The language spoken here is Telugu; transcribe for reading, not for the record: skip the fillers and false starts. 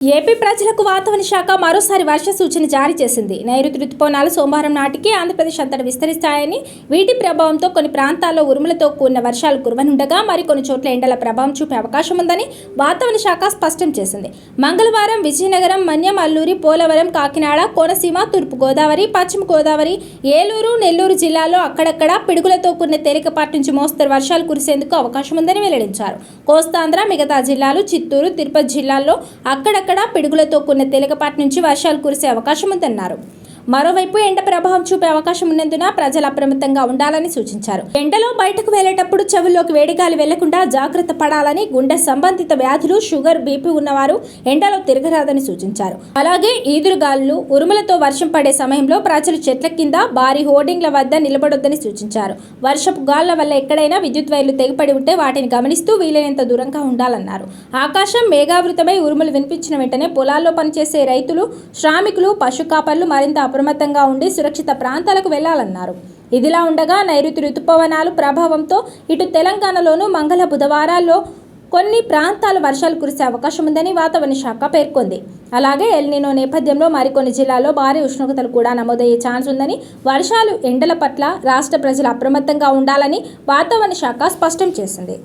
ఏపీ ప్రజలకు వాతావరణ శాఖ మరోసారి వర్ష సూచన జారీ చేసింది. నైరుతి రుతుపవనాలు సోమవారం నాటికి ఆంధ్రప్రదేశ్ అంతటా విస్తరిస్తాయని, వీటి ప్రభావంతో కొన్ని ప్రాంతాల్లో ఉరుములతో కూడిన వర్షాలు కురవనుండగా మరికొన్ని చోట్ల ఎండల ప్రభావం చూపే అవకాశం ఉందని వాతావరణ శాఖ స్పష్టం చేసింది. మంగళవారం విజయనగరం, మన్యం, అల్లూరి, పోలవరం, కాకినాడ, కోనసీమ, తూర్పు గోదావరి, పశ్చిమ గోదావరి, ఏలూరు, నెల్లూరు జిల్లాల్లో అక్కడక్కడ పిడుగులతో కూడిన తేలికపాటి నుంచి మోస్తరు వర్షాలు కురిసేందుకు అవకాశం ఉందని వెల్లడించారు. కోస్తాంధ్ర, మిగతా జిల్లాలు, చిత్తూరు, తిరుపతి జిల్లాల్లో అక్కడక్కడ పిడుగులతో కూడిన తేలికపాటి నుంచి వర్షాలు కురిసే అవకాశం ఉందన్నారు. మరోవైపు ఎండ ప్రభావం చూపే అవకాశం ఉన్నందున ప్రజలు అప్రమత్తంగా ఉండాలని సూచించారు. ఎండలో బయటకు వెళ్లేటప్పుడు చెవుల్లోకి వేడిగాలి వెళ్లకుండా జాగ్రత్త పడాలని, గుండె సంబంధిత వ్యాధులు, షుగర్, బీపీ ఉన్నవారు ఎండలో తిరగరాదని సూచించారు. అలాగే ఈదురుగాలులు, ఉరుములతో వర్షం పడే సమయంలో ప్రజలు చెట్ల కింద, భారీ హోర్డింగ్ల వద్ద నిలబడొద్దని సూచించారు. వర్షపు గాలుల వల్ల ఎక్కడైనా విద్యుత్ వైర్లు తెగిపడి ఉంటే వాటిని గమనిస్తూ వీలైనంత దూరంగా ఉండాలన్నారు. ఆకాశం మేఘావృతమై ఉరుములు వినిపించిన వెంటనే పొలాల్లో పనిచేసే రైతులు, శ్రామికులు, పశు కాపర్లు మరింత అప్రమత్తంగా ఉండి సురక్షిత ప్రాంతాలకు వెళ్లాలన్నారు. ఇదిలా ఉండగా నైరుతి రుతుపవనాలు ప్రభావంతో ఇటు తెలంగాణలోనూ మంగళ, బుధవారాల్లో కొన్ని ప్రాంతాలు వర్షాలు కురిసే అవకాశం ఉందని వాతావరణ శాఖ పేర్కొంది. అలాగే ఎల్నినో నేపథ్యంలో మరికొన్ని జిల్లాల్లో భారీ ఉష్ణోగ్రతలు కూడా నమోదయ్యే ఛాన్స్ ఉందని, వర్షాలు, ఎండల పట్ల రాష్ట్ర ప్రజలు అప్రమత్తంగా ఉండాలని వాతావరణ శాఖ స్పష్టం చేసింది.